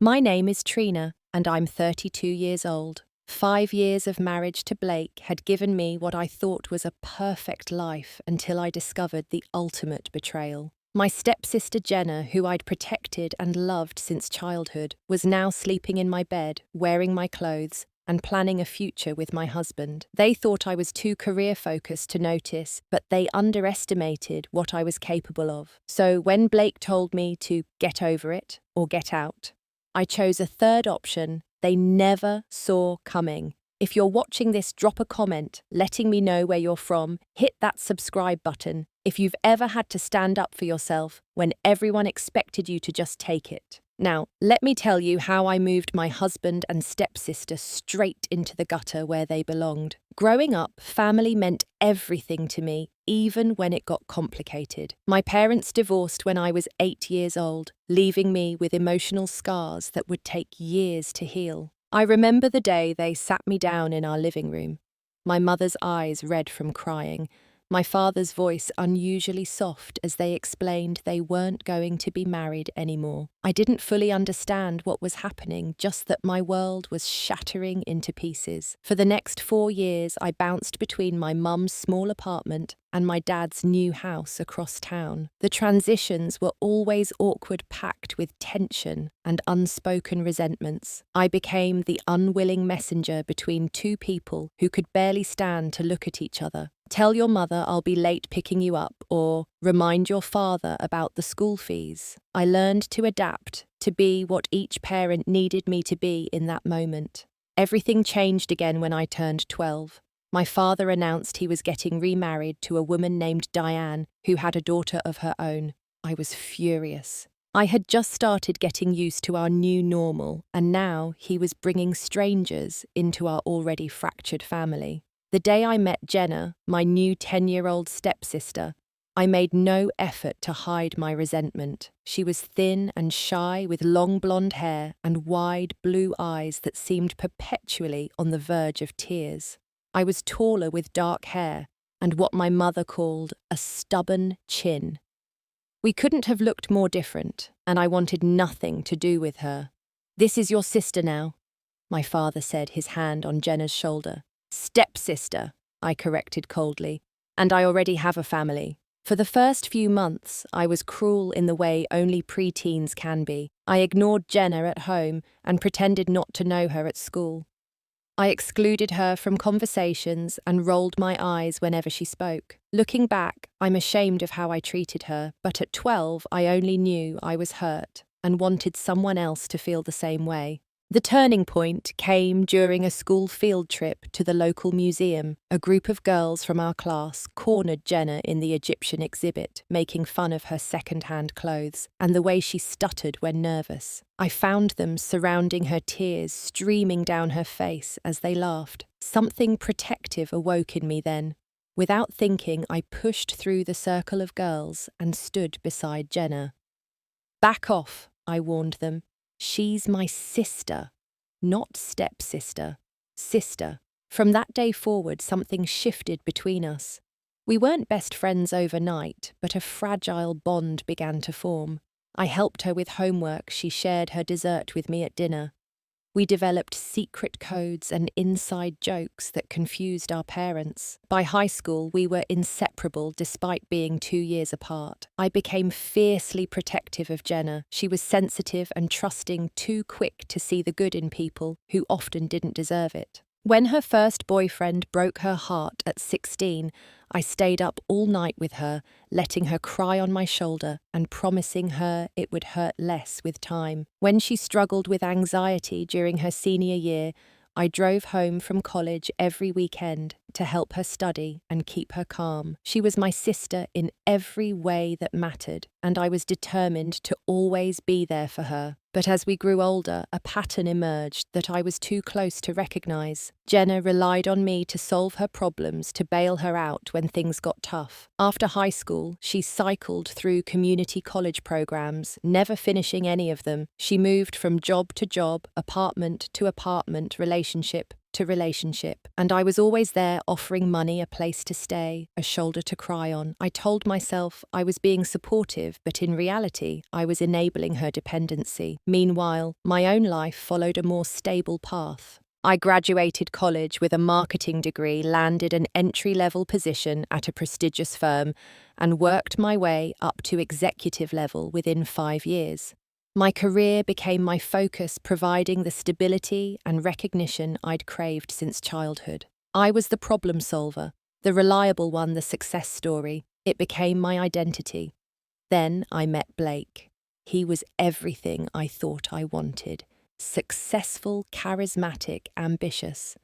My name is Trina, and I'm 32 years old. 5 years of marriage to Blake had given me what I thought was a perfect life until I discovered the ultimate betrayal. My stepsister Jenna, who I'd protected and loved since childhood, was now sleeping in my bed, wearing my clothes, and planning a future with my husband. They thought I was too career-focused to notice, but they underestimated what I was capable of. So when Blake told me to get over it or get out, I chose a third option they never saw coming. If you're watching this, drop a comment letting me know where you're from. Hit that subscribe button if you've ever had to stand up for yourself when everyone expected you to just take it. Now, let me tell you how I moved my husband and stepsister straight into the gutter where they belonged. Growing up, family meant everything to me, even when it got complicated. My parents divorced when I was 8 years old, leaving me with emotional scars that would take years to heal. I remember the day they sat me down in our living room, my mother's eyes red from crying, my father's voice unusually soft as they explained they weren't going to be married anymore. I didn't fully understand what was happening, just that my world was shattering into pieces. For the next 4 years, I bounced between my mum's small apartment and my dad's new house across town. The transitions were always awkward, packed with tension and unspoken resentments. I became the unwilling messenger between two people who could barely stand to look at each other. Tell your mother I'll be late picking you up, or remind your father about the school fees. I learned to adapt, to be what each parent needed me to be in that moment. Everything changed again when I turned 12. My father announced he was getting remarried to a woman named Diane, who had a daughter of her own. I was furious. I had just started getting used to our new normal, and now he was bringing strangers into our already fractured family. The day I met Jenna, my new 10-year-old stepsister, I made no effort to hide my resentment. She was thin and shy with long blonde hair and wide blue eyes that seemed perpetually on the verge of tears. I was taller with dark hair and what my mother called a stubborn chin. We couldn't have looked more different, and I wanted nothing to do with her. "This is your sister now," my father said, his hand on Jenna's shoulder. "Stepsister," I corrected coldly, "and I already have a family." For the first few months, I was cruel in the way only preteens can be. I ignored Jenna at home and pretended not to know her at school. I excluded her from conversations and rolled my eyes whenever she spoke. Looking back, I'm ashamed of how I treated her, but at 12, I only knew I was hurt and wanted someone else to feel the same way. The turning point came during a school field trip to the local museum. A group of girls from our class cornered Jenna in the Egyptian exhibit, making fun of her second-hand clothes and the way she stuttered when nervous. I found them surrounding her, tears streaming down her face as they laughed. Something protective awoke in me then. Without thinking, I pushed through the circle of girls and stood beside Jenna. "Back off," I warned them. "She's my sister, not stepsister, sister." From that day forward, something shifted between us. We weren't best friends overnight, but a fragile bond began to form. I helped her with homework, she shared her dessert with me at dinner. We developed secret codes and inside jokes that confused our parents. By high school, we were inseparable despite being 2 years apart. I became fiercely protective of Jenna. She was sensitive and trusting, too quick to see the good in people who often didn't deserve it. When her first boyfriend broke her heart at 16, I stayed up all night with her, letting her cry on my shoulder and promising her it would hurt less with time. When she struggled with anxiety during her senior year, I drove home from college every weekend to help her study and keep her calm. She was my sister in every way that mattered, and I was determined to always be there for her. But as we grew older, a pattern emerged that I was too close to recognize. Jenna relied on me to solve her problems, to bail her out when things got tough. After high school, she cycled through community college programs, never finishing any of them. She moved from job to job, apartment to apartment, relationship to relationship, and I was always there offering money a place to stay, a shoulder to cry on. I told myself I was being supportive, but in reality, I was enabling her dependency. Meanwhile, my own life followed a more stable path. I graduated college with a marketing degree, landed an entry-level position at a prestigious firm, and worked my way up to executive level within 5 years. My career became my focus, providing the stability and recognition I'd craved since childhood. I was the problem solver, the reliable one, the success story. It became my identity. Then I met Blake. He was everything I thought I wanted. Successful, charismatic, ambitious.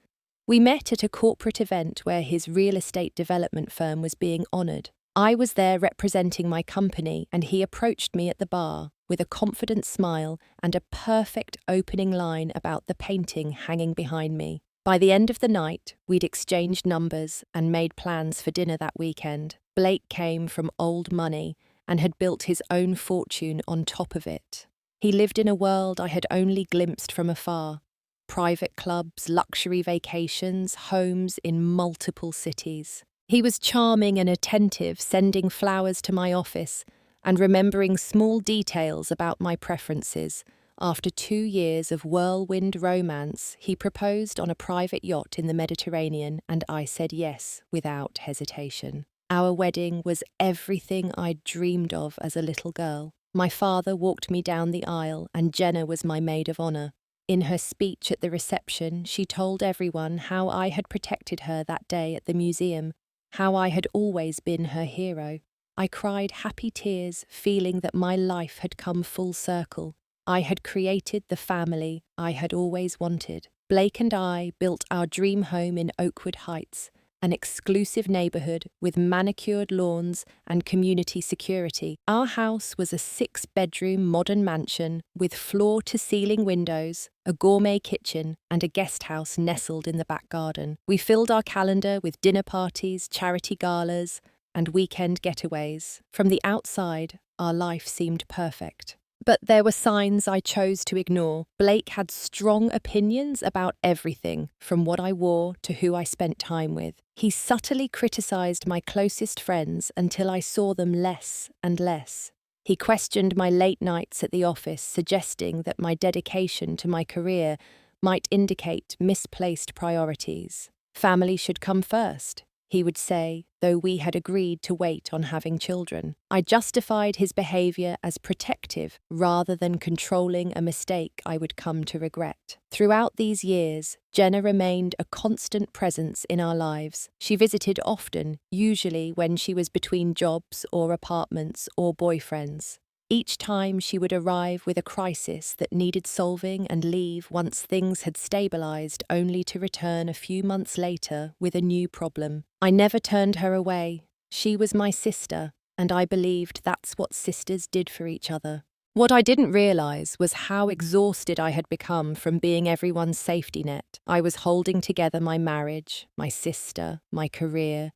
We met at a corporate event where his real estate development firm was being honoured. I was there representing my company, and he approached me at the bar with a confident smile and a perfect opening line about the painting hanging behind me. By the end of the night, we'd exchanged numbers and made plans for dinner that weekend. Blake came from old money and had built his own fortune on top of it. He lived in a world I had only glimpsed from afar. Private clubs, luxury vacations, homes in multiple cities. He was charming and attentive, sending flowers to my office and remembering small details about my preferences. After 2 years of whirlwind romance, he proposed on a private yacht in the Mediterranean, and I said yes without hesitation. Our wedding was everything I'd dreamed of as a little girl. My father walked me down the aisle, and Jenna was my maid of honour. In her speech at the reception, she told everyone how I had protected her that day at the museum, how I had always been her hero. I cried happy tears, feeling that my life had come full circle. I had created the family I had always wanted. Blake and I built our dream home in Oakwood Heights, an exclusive neighbourhood with manicured lawns and community security. Our house was a 6-bedroom modern mansion with floor-to-ceiling windows, a gourmet kitchen, and a guest house nestled in the back garden. We filled our calendar with dinner parties, charity galas, and weekend getaways. From the outside, our life seemed perfect. But there were signs I chose to ignore. Blake had strong opinions about everything, from what I wore to who I spent time with. He subtly criticised my closest friends until I saw them less and less. He questioned my late nights at the office, suggesting that my dedication to my career might indicate misplaced priorities. Family should come first, he would say, though we had agreed to wait on having children. I justified his behaviour as protective rather than controlling a mistake I would come to regret. Throughout these years, Jenna remained a constant presence in our lives. She visited often, usually when she was between jobs or apartments or boyfriends. Each time she would arrive with a crisis that needed solving and leave once things had stabilised, only to return a few months later with a new problem. I never turned her away. She was my sister, and I believed that's what sisters did for each other. What I didn't realise was how exhausted I had become from being everyone's safety net. I was holding together my marriage, my sister, my career,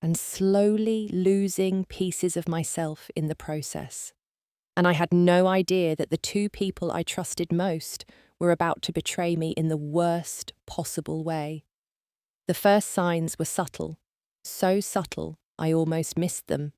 and slowly losing pieces of myself in the process. And I had no idea that the 2 people I trusted most were about to betray me in the worst possible way. The first signs were subtle, so subtle I almost missed them.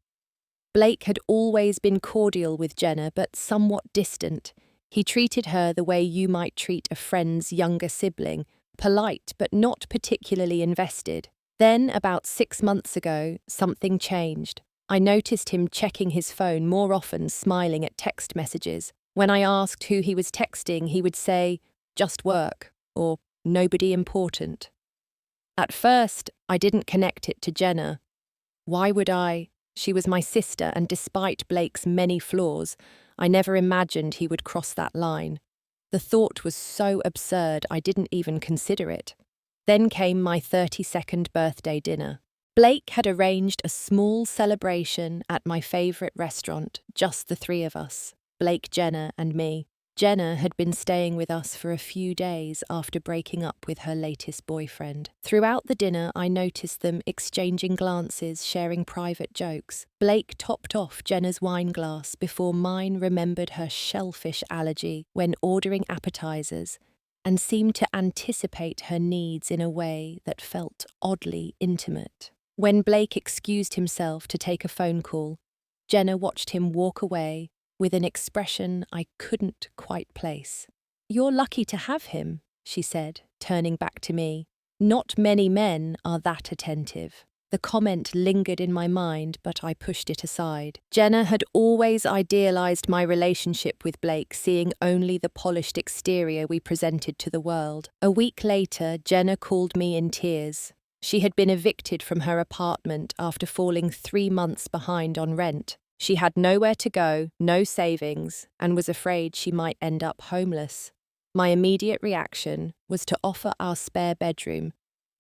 Blake had always been cordial with Jenna, but somewhat distant. He treated her the way you might treat a friend's younger sibling, polite but not particularly invested. Then, about 6 months ago, something changed. I noticed him checking his phone more often, smiling at text messages. When I asked who he was texting, he would say, "Just work," or "Nobody important." At first, I didn't connect it to Jenna. Why would I? She was my sister, and despite Blake's many flaws, I never imagined he would cross that line. The thought was so absurd I didn't even consider it. Then came my 32nd birthday dinner. Blake had arranged a small celebration at my favourite restaurant, just the 3 of us, Blake, Jenna, and me. Jenna had been staying with us for a few days after breaking up with her latest boyfriend. Throughout the dinner, I noticed them exchanging glances, sharing private jokes. Blake topped off Jenna's wine glass before mine remembered her shellfish allergy when ordering appetizers, and seemed to anticipate her needs in a way that felt oddly intimate. When Blake excused himself to take a phone call, Jenna watched him walk away with an expression I couldn't quite place. "You're lucky to have him," she said, turning back to me. "Not many men are that attentive." The comment lingered in my mind, but I pushed it aside. Jenna had always idealized my relationship with Blake, seeing only the polished exterior we presented to the world. A week later, Jenna called me in tears. She had been evicted from her apartment after falling 3 months behind on rent. She had nowhere to go, no savings, and was afraid she might end up homeless. My immediate reaction was to offer our spare bedroom,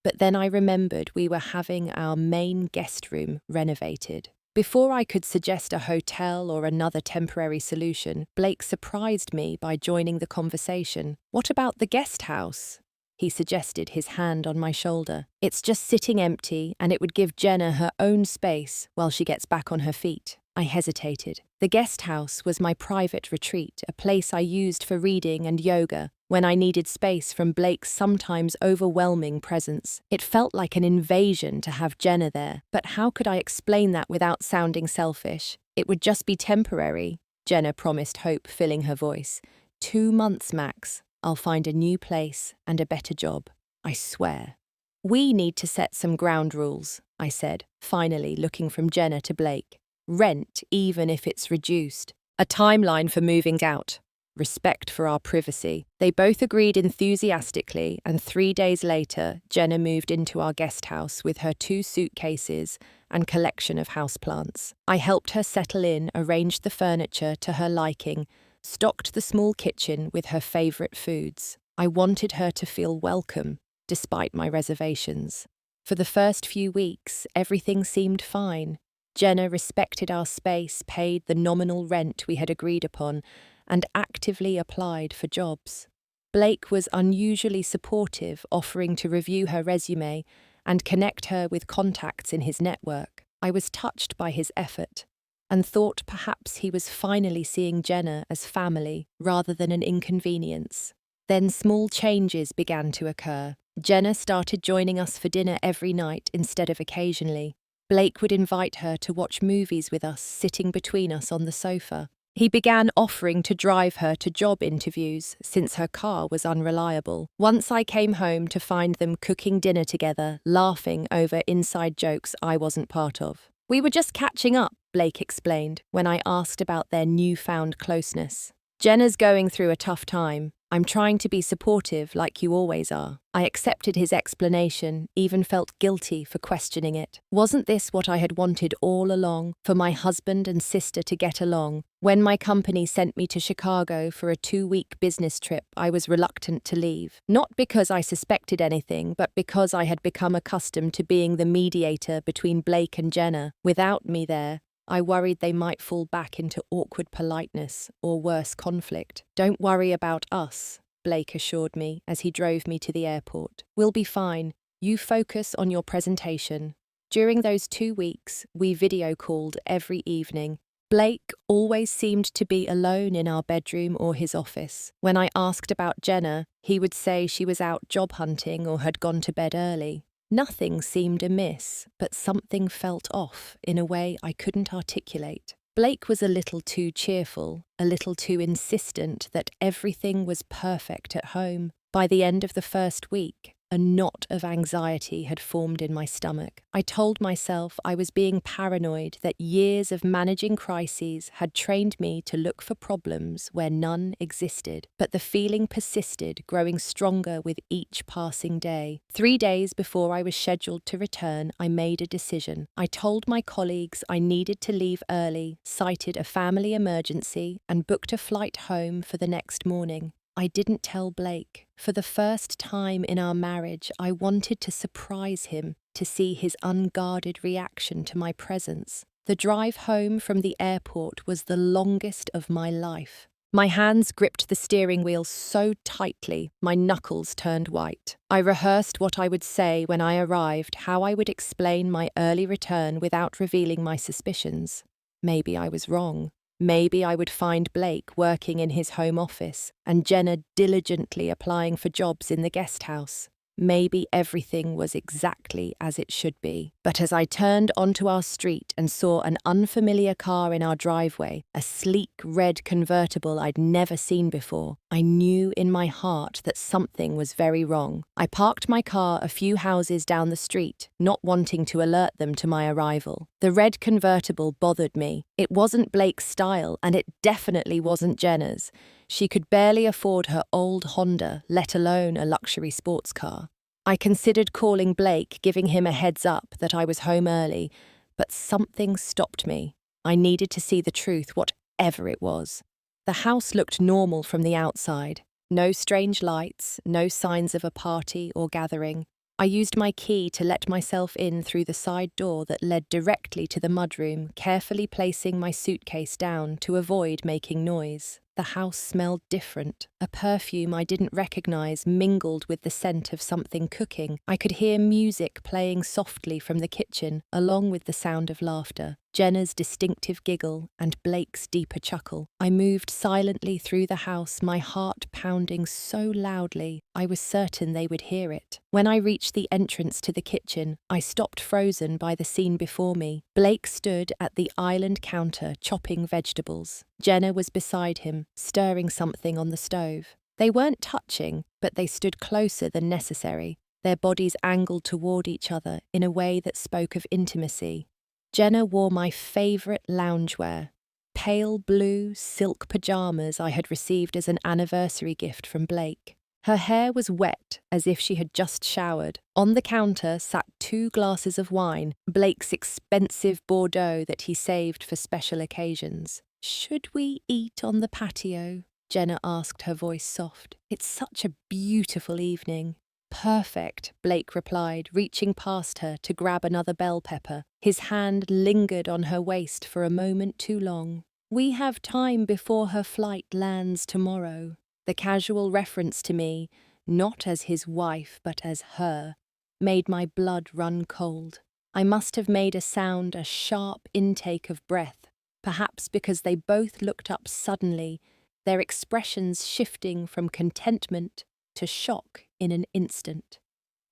but then I remembered we were having our main guest room renovated. Before I could suggest a hotel or another temporary solution, Blake surprised me by joining the conversation. "What about the guest house?" he suggested, his hand on my shoulder. "It's just sitting empty, and it would give Jenna her own space while she gets back on her feet." I hesitated. The guest house was my private retreat, a place I used for reading and yoga when I needed space from Blake's sometimes overwhelming presence. It felt like an invasion to have Jenna there, but how could I explain that without sounding selfish? "It would just be temporary," Jenna promised, hope filling her voice. 2 months max. I'll find a new place and a better job. I swear. "We need to set some ground rules," I said, finally looking from Jenna to Blake. "Rent, even if it's reduced. A timeline for moving out. Respect for our privacy." They both agreed enthusiastically, and 3 days later, Jenna moved into our guest house with her 2 suitcases and collection of houseplants. I helped her settle in, arranged the furniture to her liking, stocked the small kitchen with her favourite foods. I wanted her to feel welcome, despite my reservations. For the first few weeks, everything seemed fine. Jenna respected our space, paid the nominal rent we had agreed upon, and actively applied for jobs. Blake was unusually supportive, offering to review her resume and connect her with contacts in his network. I was touched by his effort and thought perhaps he was finally seeing Jenna as family rather than an inconvenience. Then small changes began to occur. Jenna started joining us for dinner every night instead of occasionally. Blake would invite her to watch movies with us, sitting between us on the sofa. He began offering to drive her to job interviews, since her car was unreliable. Once I came home to find them cooking dinner together, laughing over inside jokes I wasn't part of. "We were just catching up," Blake explained, when I asked about their newfound closeness. "Jenna's going through a tough time. I'm trying to be supportive like you always are." I accepted his explanation, even felt guilty for questioning it. Wasn't this what I had wanted all along, for my husband and sister to get along? When my company sent me to Chicago for a 2-week business trip, I was reluctant to leave. Not because I suspected anything, but because I had become accustomed to being the mediator between Blake and Jenna. Without me there, I worried they might fall back into awkward politeness or worse, conflict. "Don't worry about us," Blake assured me as he drove me to the airport. "We'll be fine. You focus on your presentation." During those 2 weeks, we video called every evening. Blake always seemed to be alone in our bedroom or his office. When I asked about Jenna, he would say she was out job hunting or had gone to bed early. Nothing seemed amiss, but something felt off in a way I couldn't articulate. Blake was a little too cheerful, a little too insistent that everything was perfect at home. By the end of the first week, a knot of anxiety had formed in my stomach. I told myself I was being paranoid, that years of managing crises had trained me to look for problems where none existed. But the feeling persisted, growing stronger with each passing day. 3 days before I was scheduled to return, I made a decision. I told my colleagues I needed to leave early, cited a family emergency, and booked a flight home for the next morning. I didn't tell Blake. For the first time in our marriage, I wanted to surprise him, to see his unguarded reaction to my presence. The drive home from the airport was the longest of my life. My hands gripped the steering wheel so tightly, my knuckles turned white. I rehearsed what I would say when I arrived, how I would explain my early return without revealing my suspicions. Maybe I was wrong. Maybe I would find Blake working in his home office and Jenna diligently applying for jobs in the guest house. Maybe everything was exactly as it should be. But as I turned onto our street and saw an unfamiliar car in our driveway, a sleek red convertible I'd never seen before, I knew in my heart that something was very wrong. I parked my car a few houses down the street, not wanting to alert them to my arrival. The red convertible bothered me. It wasn't Blake's style, and it definitely wasn't Jenna's. She could barely afford her old Honda, let alone a luxury sports car. I considered calling Blake, giving him a heads up that I was home early, but something stopped me. I needed to see the truth, whatever it was. The house looked normal from the outside. No strange lights, no signs of a party or gathering. I used my key to let myself in through the side door that led directly to the mudroom, carefully placing my suitcase down to avoid making noise. The house smelled different. A perfume I didn't recognize mingled with the scent of something cooking. I could hear music playing softly from the kitchen, along with the sound of laughter. Jenna's distinctive giggle and Blake's deeper chuckle. I moved silently through the house, my heart pounding so loudly I was certain they would hear it. When I reached the entrance to the kitchen, I stopped frozen by the scene before me. Blake stood at the island counter chopping vegetables. Jenna was beside him, stirring something on the stove. They weren't touching, but they stood closer than necessary, their bodies angled toward each other in a way that spoke of intimacy. Jenna wore my favourite loungewear, pale blue silk pyjamas I had received as an anniversary gift from Blake. Her hair was wet, as if she had just showered. On the counter sat 2 glasses of wine, Blake's expensive Bordeaux that he saved for special occasions. "Should we eat on the patio?" Jenna asked, her voice soft. "It's such a beautiful evening." "Perfect," Blake replied, reaching past her to grab another bell pepper. His hand lingered on her waist for a moment too long. "We have time before her flight lands tomorrow." The casual reference to me, not as his wife but as her, made my blood run cold. I must have made a sound, a sharp intake of breath, perhaps because they both looked up suddenly, their expressions shifting from contentment to shock in an instant.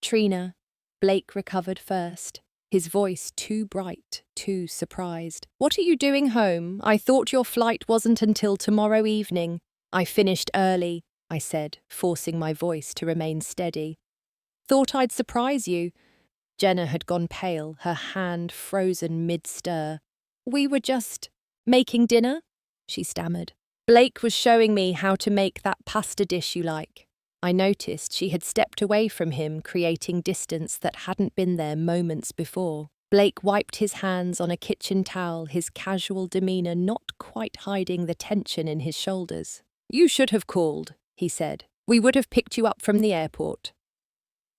"Trina," Blake recovered first, his voice too bright, too surprised. "What are you doing home? I thought your flight wasn't until tomorrow evening." "I finished early," I said, forcing my voice to remain steady. "Thought I'd surprise you." Jenna had gone pale, her hand frozen mid-stir. "We were just making dinner," she stammered. "Blake was showing me how to make that pasta dish you like." I noticed she had stepped away from him, creating distance that hadn't been there moments before. Blake wiped his hands on a kitchen towel, his casual demeanour not quite hiding the tension in his shoulders. "You should have called," he said. "We would have picked you up from the airport."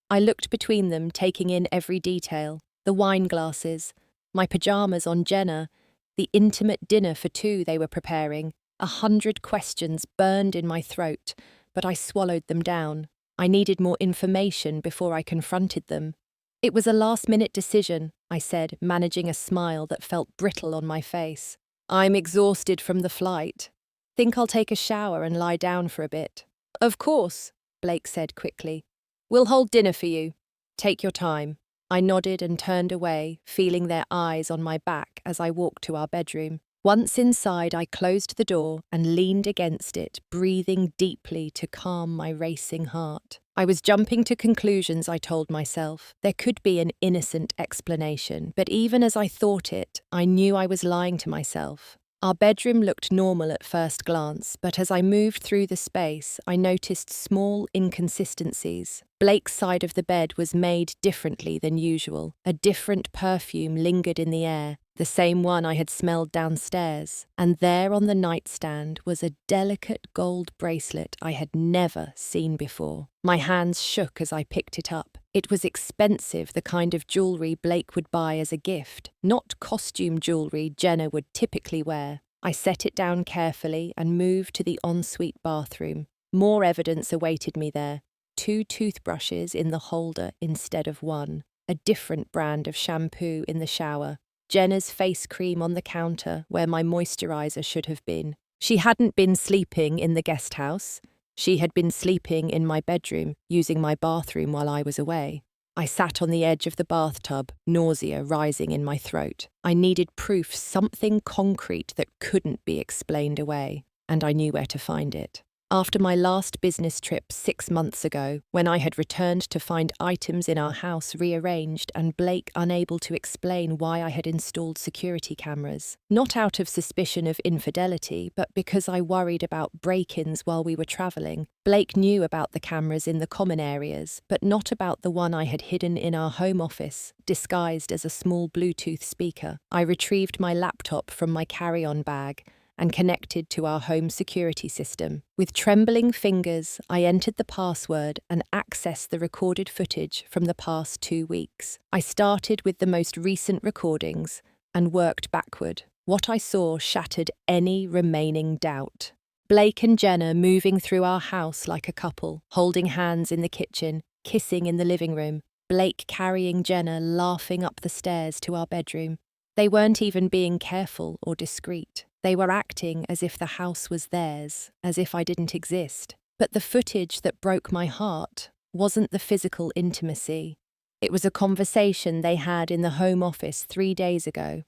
I looked between them, taking in every detail. The wine glasses, my pyjamas on Jenna, the intimate dinner for 2 they were preparing. 100 questions burned in my throat, but I swallowed them down. I needed more information before I confronted them. "It was a last-minute decision," I said, managing a smile that felt brittle on my face. "I'm exhausted from the flight. Think I'll take a shower and lie down for a bit." "Of course," Blake said quickly. "We'll hold dinner for you. Take your time." I nodded and turned away, feeling their eyes on my back as I walked to our bedroom. Once inside, I closed the door and leaned against it, breathing deeply to calm my racing heart. I was jumping to conclusions, I told myself. There could be an innocent explanation, but even as I thought it, I knew I was lying to myself. Our bedroom looked normal at first glance, but as I moved through the space, I noticed small inconsistencies. Blake's side of the bed was made differently than usual. A different perfume lingered in the air, the same one I had smelled downstairs. And there on the nightstand was a delicate gold bracelet I had never seen before. My hands shook as I picked it up. It was expensive, the kind of jewellery Blake would buy as a gift, not costume jewellery Jenna would typically wear. I set it down carefully and moved to the ensuite bathroom. More evidence awaited me there. 2 toothbrushes in the holder instead of 1. A different brand of shampoo in the shower. Jenna's face cream on the counter where my moisturizer should have been. She hadn't been sleeping in the guest house. She had been sleeping in my bedroom, using my bathroom while I was away. I sat on the edge of the bathtub, nausea rising in my throat. I needed proof, something concrete that couldn't be explained away, and I knew where to find it. After my last business trip 6 months ago, when I had returned to find items in our house rearranged and Blake unable to explain why I had installed security cameras, not out of suspicion of infidelity, but because I worried about break-ins while we were travelling, Blake knew about the cameras in the common areas, but not about the one I had hidden in our home office, disguised as a small Bluetooth speaker. I retrieved my laptop from my carry-on bag and connected to our home security system. With trembling fingers, I entered the password and accessed the recorded footage from the past 2 weeks. I started with the most recent recordings and worked backward. What I saw shattered any remaining doubt. Blake and Jenna moving through our house like a couple, holding hands in the kitchen, kissing in the living room, Blake carrying Jenna laughing up the stairs to our bedroom. They weren't even being careful or discreet. They were acting as if the house was theirs, as if I didn't exist. But the footage that broke my heart wasn't the physical intimacy. It was a conversation they had in the home office 3 days ago.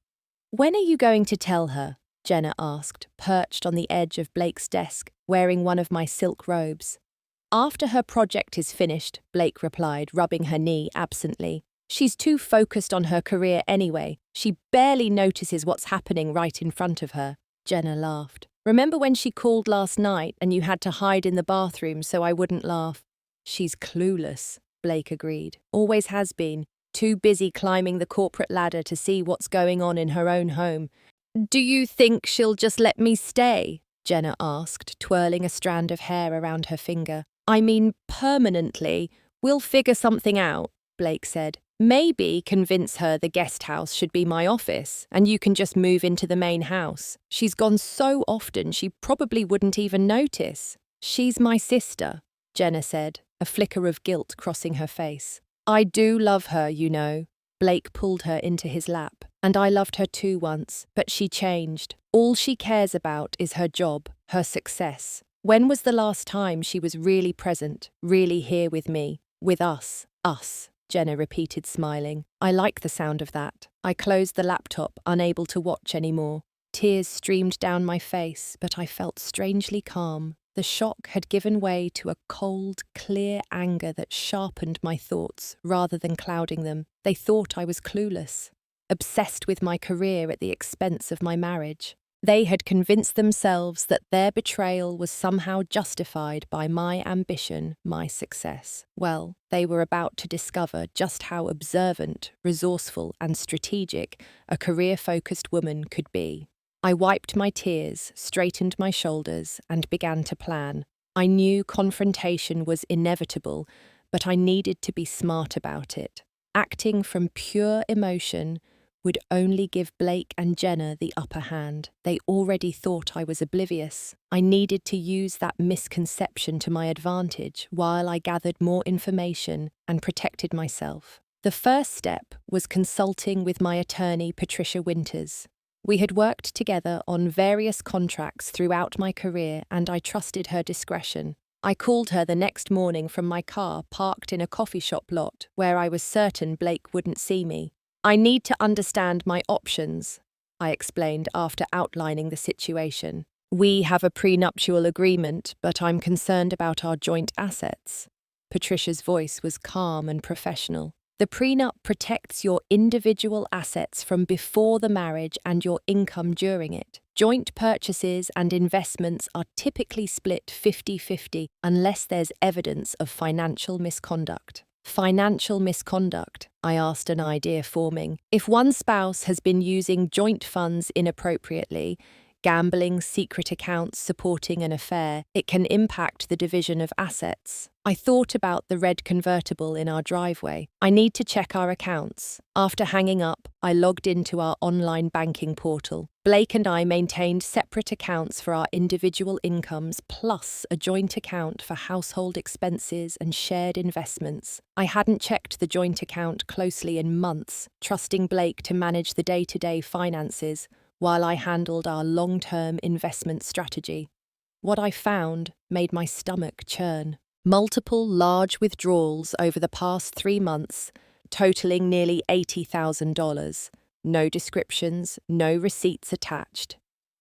"When are you going to tell her?" Jenna asked, perched on the edge of Blake's desk, wearing one of my silk robes. "After her project is finished," Blake replied, rubbing her knee absently. "She's too focused on her career anyway. She barely notices what's happening right in front of her." Jenna laughed. "Remember when she called last night and you had to hide in the bathroom so I wouldn't laugh?" "She's clueless," Blake agreed. "Always has been. Too busy climbing the corporate ladder to see what's going on in her own home." "Do you think she'll just let me stay?" Jenna asked, twirling a strand of hair around her finger. "I mean, permanently. We'll figure something out," Blake said. "Maybe convince her the guest house should be my office, and you can just move into the main house. She's gone so often she probably wouldn't even notice." "She's my sister," Jenna said, a flicker of guilt crossing her face. "I do love her, you know." Blake pulled her into his lap. "And I loved her too once, but she changed. All she cares about is her job, her success. When was the last time she was really present, really here with me, with us, Jenna repeated, smiling. "I like the sound of that." I closed the laptop, unable to watch anymore. Tears streamed down my face, but I felt strangely calm. The shock had given way to a cold, clear anger that sharpened my thoughts rather than clouding them. They thought I was clueless, obsessed with my career at the expense of my marriage. They had convinced themselves that their betrayal was somehow justified by my ambition, my success. Well, they were about to discover just how observant, resourceful, and strategic a career-focused woman could be. I wiped my tears, straightened my shoulders, and began to plan. I knew confrontation was inevitable, but I needed to be smart about it. Acting from pure emotion would only give Blake and Jenna the upper hand. They already thought I was oblivious. I needed to use that misconception to my advantage while I gathered more information and protected myself. The first step was consulting with my attorney, Patricia Winters. We had worked together on various contracts throughout my career, and I trusted her discretion. I called her the next morning from my car parked in a coffee shop lot where I was certain Blake wouldn't see me. "I need to understand my options," I explained after outlining the situation. "We have a prenuptial agreement, but I'm concerned about our joint assets." Patricia's voice was calm and professional. "The prenup protects your individual assets from before the marriage and your income during it. Joint purchases and investments are typically split 50-50 unless there's evidence of financial misconduct." "Financial misconduct?" I asked, an idea forming. "If one spouse has been using joint funds inappropriately, gambling, secret accounts supporting an affair, it can impact the division of assets. I thought about the red convertible in our driveway. I need to check our accounts. After hanging up, I logged into our online banking portal. Blake and I maintained separate accounts for our individual incomes, plus a joint account for household expenses and shared investments. I hadn't checked the joint account closely in months, trusting Blake to manage the day-to-day finances while I handled our long-term investment strategy. What I found made my stomach churn. Multiple large withdrawals over the past 3 months, totaling nearly $80,000. No descriptions, no receipts attached.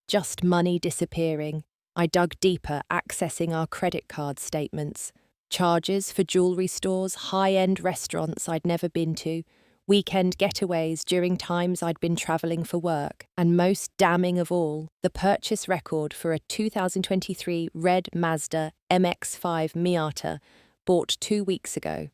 Just money disappearing. I dug deeper, accessing our credit card statements. Charges for jewelry stores, high-end restaurants I'd never been to, weekend getaways during times I'd been travelling for work, and most damning of all, the purchase record for a 2023 red Mazda MX-5 Miata bought 2 weeks ago.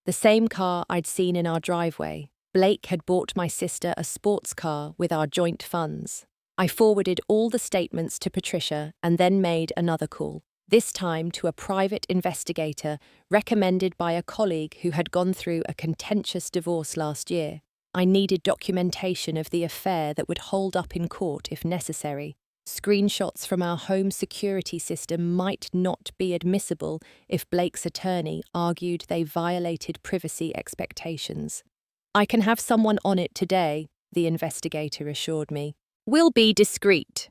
The same car I'd seen in our driveway. Blake had bought my sister a sports car with our joint funds. I forwarded all the statements to Patricia and then made another call. This time to a private investigator recommended by a colleague who had gone through a contentious divorce last year. I needed documentation of the affair that would hold up in court if necessary. Screenshots from our home security system might not be admissible if Blake's attorney argued they violated privacy expectations. "I can have someone on it today," the investigator assured me. "We'll be discreet."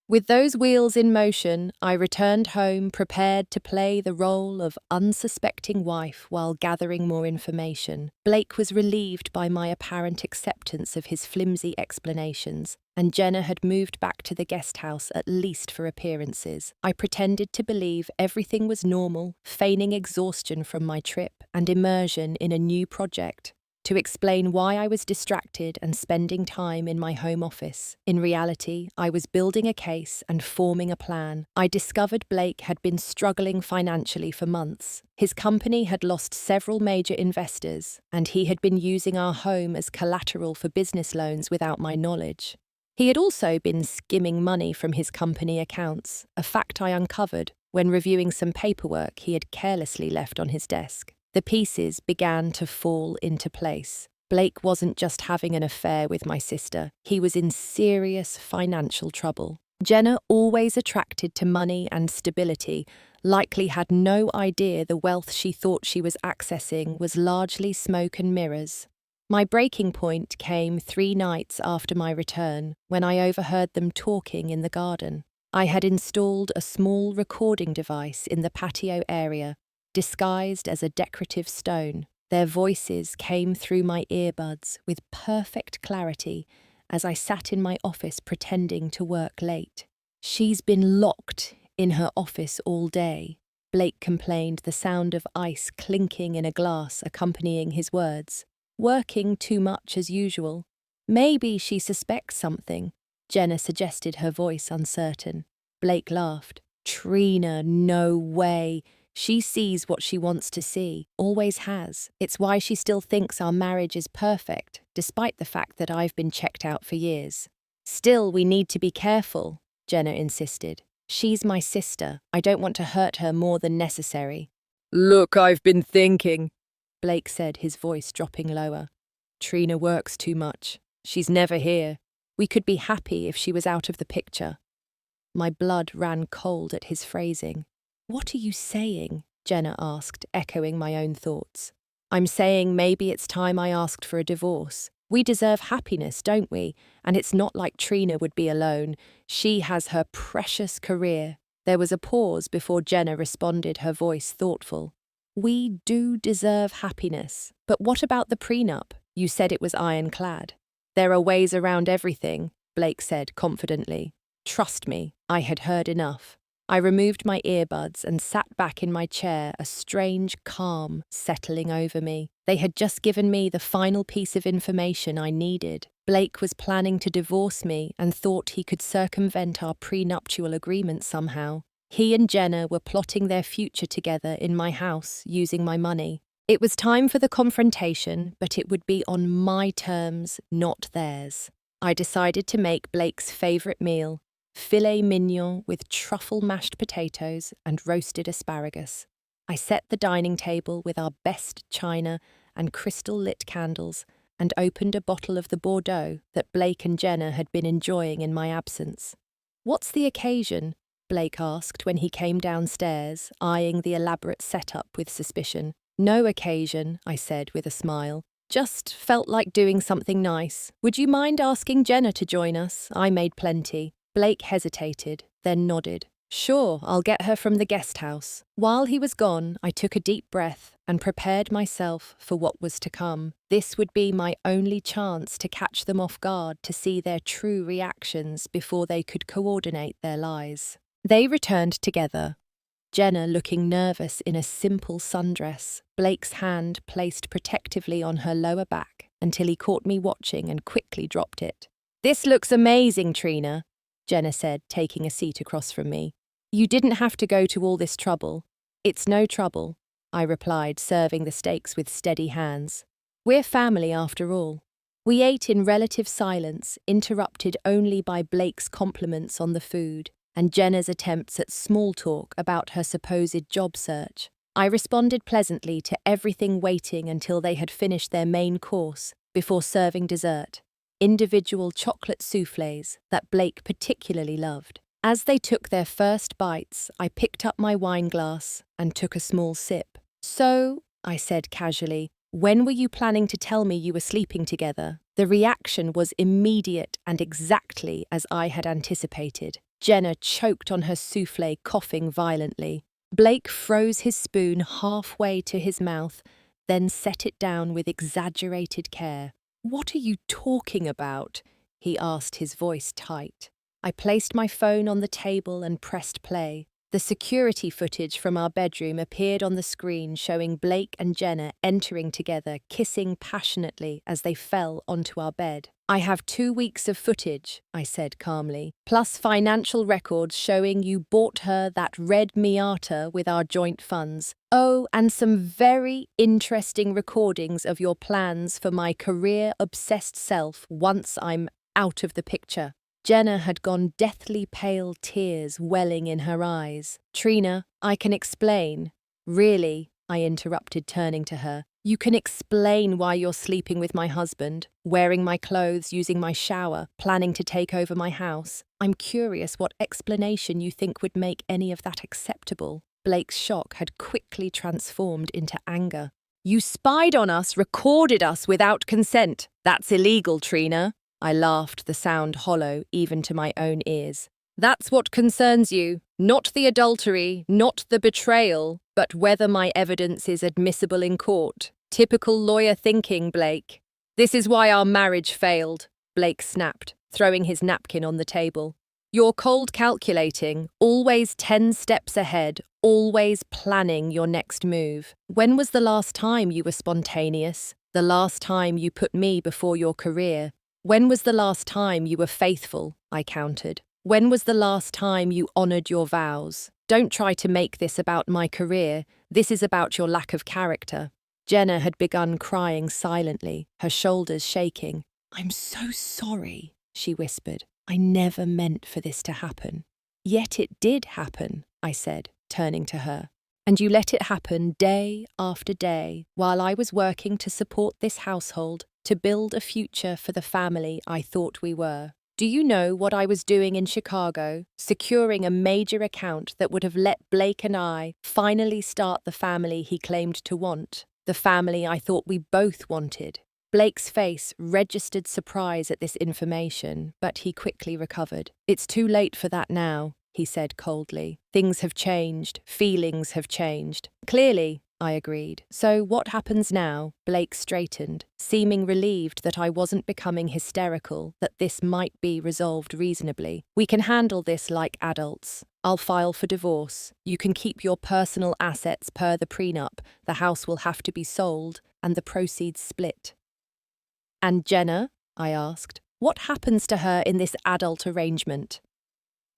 With those wheels in motion, I returned home prepared to play the role of unsuspecting wife while gathering more information. Blake was relieved by my apparent acceptance of his flimsy explanations, and Jenna had moved back to the guest house at least for appearances. I pretended to believe everything was normal, feigning exhaustion from my trip and immersion in a new project, to explain why I was distracted and spending time in my home office. In reality, I was building a case and forming a plan. I discovered Blake had been struggling financially for months. His company had lost several major investors, and he had been using our home as collateral for business loans without my knowledge. He had also been skimming money from his company accounts, a fact I uncovered when reviewing some paperwork he had carelessly left on his desk. The pieces began to fall into place. Blake wasn't just having an affair with my sister, he was in serious financial trouble. Jenna, always attracted to money and stability, likely had no idea the wealth she thought she was accessing was largely smoke and mirrors. My breaking point came 3 nights after my return, when I overheard them talking in the garden. I had installed a small recording device in the patio area, disguised as a decorative stone. Their voices came through my earbuds with perfect clarity as I sat in my office pretending to work late. "She's been locked in her office all day," Blake complained, the sound of ice clinking in a glass accompanying his words. "Working too much as usual. Maybe she suspects something," Jenna suggested, her voice uncertain. Blake laughed. "Trina, no way. She sees what she wants to see, always has. It's why she still thinks our marriage is perfect, despite the fact that I've been checked out for years." "Still, we need to be careful," Jenna insisted. "She's my sister. I don't want to hurt her more than necessary." "Look, I've been thinking," Blake said, his voice dropping lower. "Trina works too much. She's never here. We could be happy if she was out of the picture." My blood ran cold at his phrasing. "What are you saying?" Jenna asked, echoing my own thoughts. "I'm saying maybe it's time I asked for a divorce. We deserve happiness, don't we? And it's not like Trina would be alone. She has her precious career." There was a pause before Jenna responded, her voice thoughtful. "We do deserve happiness. But what about the prenup? You said it was ironclad." "There are ways around everything," Blake said confidently. Trust me, I had heard enough. I removed my earbuds and sat back in my chair, a strange calm settling over me. They had just given me the final piece of information I needed. Blake was planning to divorce me and thought he could circumvent our prenuptial agreement somehow. He and Jenna were plotting their future together in my house using my money. It was time for the confrontation, but it would be on my terms, not theirs. I decided to make Blake's favourite meal, filet mignon with truffle mashed potatoes and roasted asparagus. I set the dining table with our best china and crystal-lit candles and opened a bottle of the Bordeaux that Blake and Jenna had been enjoying in my absence. "What's the occasion?" Blake asked when he came downstairs, eyeing the elaborate setup with suspicion. "No occasion," I said with a smile. "Just felt like doing something nice. Would you mind asking Jenna to join us? I made plenty." Blake hesitated, then nodded. "Sure, I'll get her from the guest house." While he was gone, I took a deep breath and prepared myself for what was to come. This would be my only chance to catch them off guard to see their true reactions before they could coordinate their lies. They returned together, Jenna looking nervous in a simple sundress, Blake's hand placed protectively on her lower back until he caught me watching and quickly dropped it. "This looks amazing, Trina," Jenna said, taking a seat across from me. "You didn't have to go to all this trouble." "It's no trouble," I replied, serving the steaks with steady hands. "We're family after all." We ate in relative silence, interrupted only by Blake's compliments on the food and Jenna's attempts at small talk about her supposed job search. I responded pleasantly to everything, waiting until they had finished their main course before serving dessert, individual chocolate soufflés that Blake particularly loved. As they took their first bites, I picked up my wine glass and took a small sip. "So," I said casually, "when were you planning to tell me you were sleeping together?" The reaction was immediate and exactly as I had anticipated. Jenna choked on her soufflé, coughing violently. Blake froze his spoon halfway to his mouth, then set it down with exaggerated care. "What are you talking about?" he asked, his voice tight. I placed my phone on the table and pressed play. The security footage from our bedroom appeared on the screen, showing Blake and Jenna entering together, kissing passionately as they fell onto our bed. "I have 2 weeks of footage," I said calmly, "plus financial records showing you bought her that red Miata with our joint funds. Oh, and some very interesting recordings of your plans for my career-obsessed self once I'm out of the picture." Jenna had gone deathly pale, tears welling in her eyes. "Trina, I can explain." "Really?" I interrupted, turning to her. "You can explain why you're sleeping with my husband, wearing my clothes, using my shower, planning to take over my house. I'm curious what explanation you think would make any of that acceptable." Blake's shock had quickly transformed into anger. "You spied on us, recorded us without consent. That's illegal, Trina." I laughed, the sound hollow even to my own ears. "That's what concerns you. Not the adultery, not the betrayal, but whether my evidence is admissible in court. Typical lawyer thinking, Blake." "This is why our marriage failed," Blake snapped, throwing his napkin on the table. "You're cold calculating, always 10 steps ahead, always planning your next move. When was the last time you were spontaneous? The last time you put me before your career? When was the last time you were faithful?" I countered. "When was the last time you honored your vows? Don't try to make this about my career. This is about your lack of character." Jenna had begun crying silently, her shoulders shaking. "I'm so sorry," she whispered. "I never meant for this to happen." "Yet it did happen," I said, turning to her. "And you let it happen day after day while I was working to support this household, to build a future for the family I thought we were. Do you know what I was doing in Chicago, securing a major account that would have let Blake and I finally start the family he claimed to want, the family I thought we both wanted?" Blake's face registered surprise at this information, but he quickly recovered. "It's too late for that now," he said coldly. "Things have changed, feelings have changed." "Clearly," I agreed. "So what happens now?" Blake straightened, seeming relieved that I wasn't becoming hysterical, that this might be resolved reasonably. "We can handle this like adults. I'll file for divorce. You can keep your personal assets per the prenup. The house will have to be sold, and the proceeds split." "And Jenna?" I asked. "What happens to her in this adult arrangement?"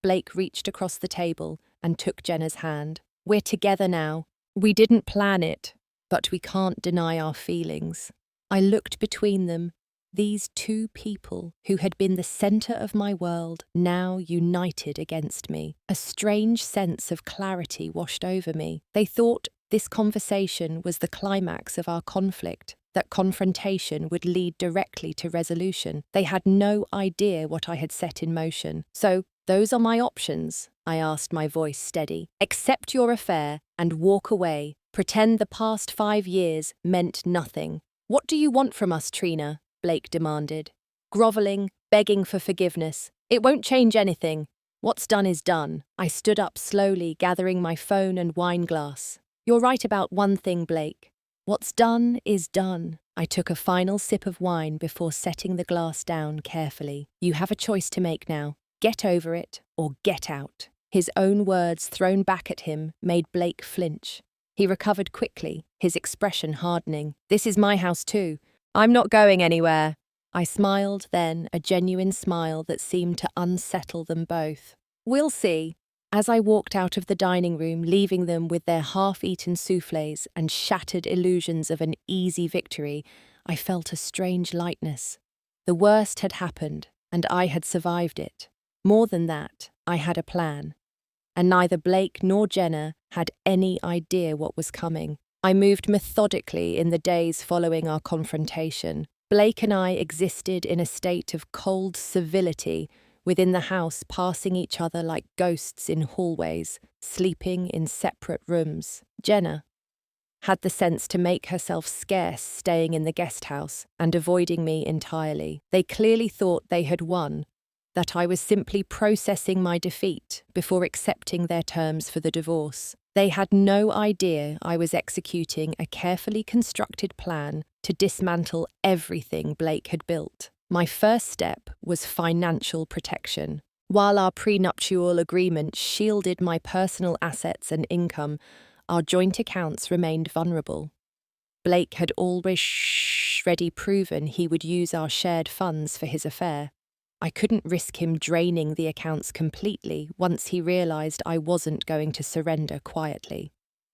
Blake reached across the table and took Jenna's hand. "We're together now. We didn't plan it, but we can't deny our feelings." I looked between them, These two people, who had been the center of my world, now united against me. A strange sense of clarity washed over me. They thought this conversation was the climax of our conflict, that confrontation would lead directly to resolution. They had no idea what I had set in motion. "So, those are my options," I asked, my voice steady. "Accept your affair and walk away. Pretend the past 5 years meant nothing." "What do you want from us, Trina?" Blake demanded. Groveling, begging for forgiveness. "It won't change anything. What's done is done." I stood up slowly, gathering my phone and wine glass. "You're right about one thing, Blake. What's done is done." I took a final sip of wine before setting the glass down carefully. "You have a choice to make now. Get over it or get out." His own words thrown back at him made Blake flinch. He recovered quickly, his expression hardening. "This is my house too. I'm not going anywhere." I smiled then, a genuine smile that seemed to unsettle them both. "We'll see." As I walked out of the dining room, leaving them with their half-eaten soufflés and shattered illusions of an easy victory, I felt a strange lightness. The worst had happened, and I had survived it. More than that, I had a plan. And neither Blake nor Jenna had any idea what was coming. I moved methodically in the days following our confrontation. Blake and I existed in a state of cold civility within the house, passing each other like ghosts in hallways, sleeping in separate rooms. Jenna had the sense to make herself scarce staying in the guest house and avoiding me entirely. They clearly thought they had won, that I was simply processing my defeat before accepting their terms for the divorce. They had no idea I was executing a carefully constructed plan to dismantle everything Blake had built. My first step was financial protection. While our prenuptial agreement shielded my personal assets and income, our joint accounts remained vulnerable. Blake had already proven he would use our shared funds for his affair. I couldn't risk him draining the accounts completely once he realized I wasn't going to surrender quietly.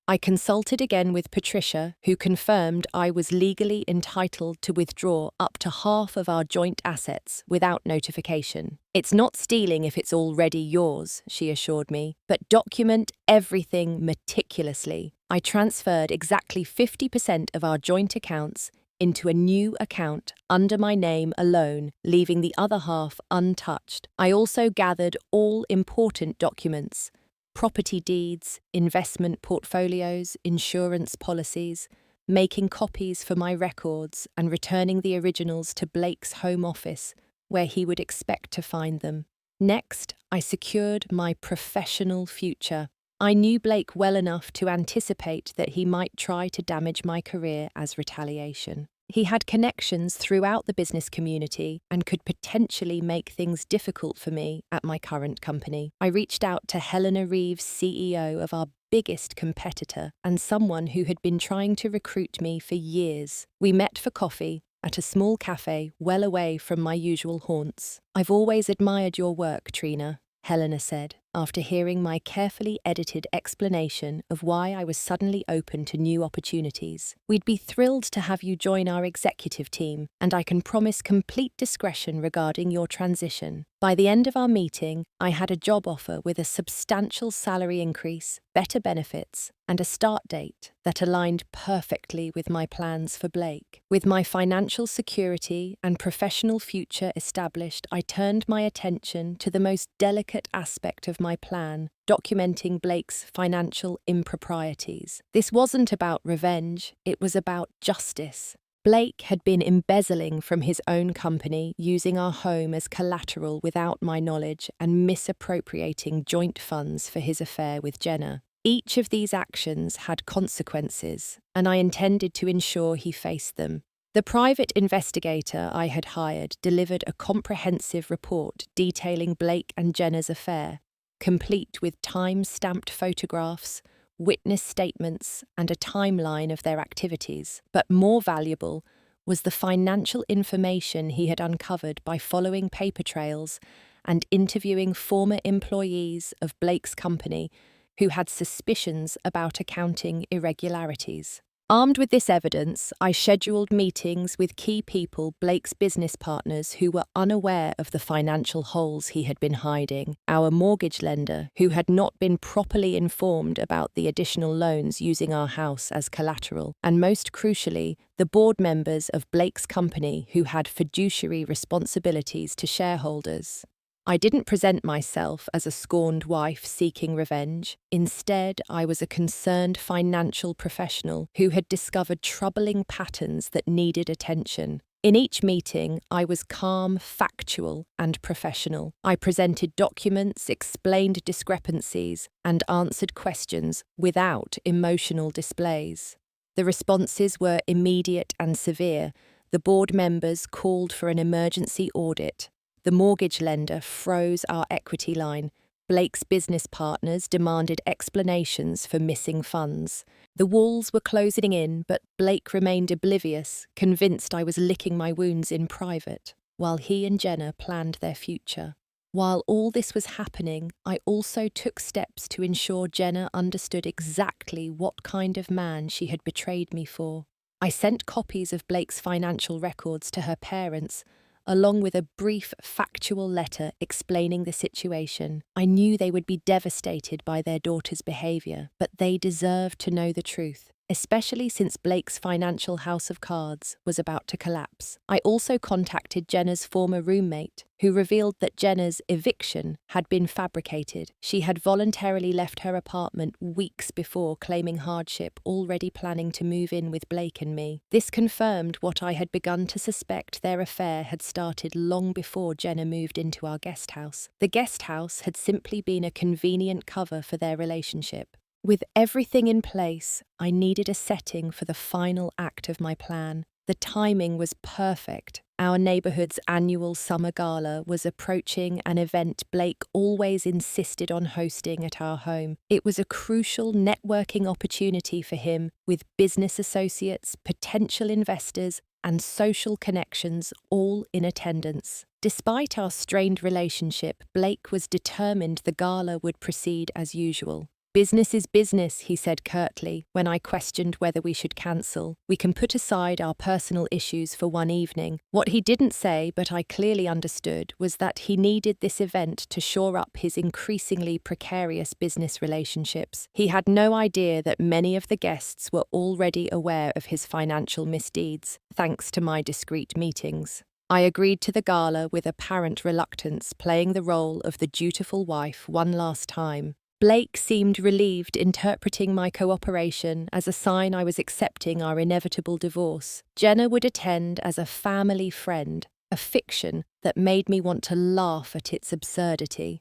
I consulted again with Patricia, who confirmed I was legally entitled to withdraw up to half of our joint assets without notification. "It's not stealing if it's already yours," she assured me, "but document everything meticulously." I transferred exactly 50% of our joint accounts into a new account under my name alone, leaving the other half untouched. I also gathered all important documents: property deeds, investment portfolios, insurance policies, making copies for my records and returning the originals to Blake's home office, where he would expect to find them. Next, I secured my professional future. I knew Blake well enough to anticipate that he might try to damage my career as retaliation. He had connections throughout the business community and could potentially make things difficult for me at my current company. I reached out to Helena Reeves, CEO of our biggest competitor, and someone who had been trying to recruit me for years. We met for coffee at a small cafe well away from my usual haunts. "I've always admired your work, Trina," Helena said, after hearing my carefully edited explanation of why I was suddenly open to new opportunities. "We'd be thrilled to have you join our executive team, and I can promise complete discretion regarding your transition." By the end of our meeting, I had a job offer with a substantial salary increase, better benefits, and a start date that aligned perfectly with my plans for Blake. With my financial security and professional future established, I turned my attention to the most delicate aspect of my plan: documenting Blake's financial improprieties. This wasn't about revenge, it was about justice. Blake had been embezzling from his own company, using our home as collateral without my knowledge, and misappropriating joint funds for his affair with Jenna. Each of these actions had consequences, and I intended to ensure he faced them. The private investigator I had hired delivered a comprehensive report detailing Blake and Jenna's affair, complete with time-stamped photographs, witness statements, and a timeline of their activities. But more valuable was the financial information he had uncovered by following paper trails and interviewing former employees of Blake's company who had suspicions about accounting irregularities. Armed with this evidence, I scheduled meetings with key people, Blake's business partners, who were unaware of the financial holes he had been hiding, our mortgage lender, who had not been properly informed about the additional loans using our house as collateral, and most crucially, the board members of Blake's company who had fiduciary responsibilities to shareholders. I didn't present myself as a scorned wife seeking revenge. Instead, I was a concerned financial professional who had discovered troubling patterns that needed attention. In each meeting, I was calm, factual, and professional. I presented documents, explained discrepancies, and answered questions without emotional displays. The responses were immediate and severe. The board members called for an emergency audit. The mortgage lender froze our equity line. Blake's business partners demanded explanations for missing funds. The walls were closing in, but Blake remained oblivious, convinced I was licking my wounds in private, while he and Jenna planned their future. While all this was happening, I also took steps to ensure Jenna understood exactly what kind of man she had betrayed me for. I sent copies of Blake's financial records to her parents, along with a brief, factual letter explaining the situation. I knew they would be devastated by their daughter's behaviour, but they deserved to know the truth, especially since Blake's financial house of cards was about to collapse. I also contacted Jenna's former roommate, who revealed that Jenna's eviction had been fabricated. She had voluntarily left her apartment weeks before, claiming hardship, already planning to move in with Blake and me. This confirmed what I had begun to suspect: their affair had started long before Jenna moved into our guest house. The guest house had simply been a convenient cover for their relationship. With everything in place, I needed a setting for the final act of my plan. The timing was perfect. Our neighbourhood's annual summer gala was approaching, an event Blake always insisted on hosting at our home. It was a crucial networking opportunity for him, with business associates, potential investors, and social connections all in attendance. Despite our strained relationship, Blake was determined the gala would proceed as usual. "Business is business," he said curtly when I questioned whether we should cancel. "We can put aside our personal issues for one evening." What he didn't say, but I clearly understood, was that he needed this event to shore up his increasingly precarious business relationships. He had no idea that many of the guests were already aware of his financial misdeeds, thanks to my discreet meetings. I agreed to the gala with apparent reluctance, playing the role of the dutiful wife one last time. Blake seemed relieved, interpreting my cooperation as a sign I was accepting our inevitable divorce. Jenna would attend as a family friend, a fiction that made me want to laugh at its absurdity.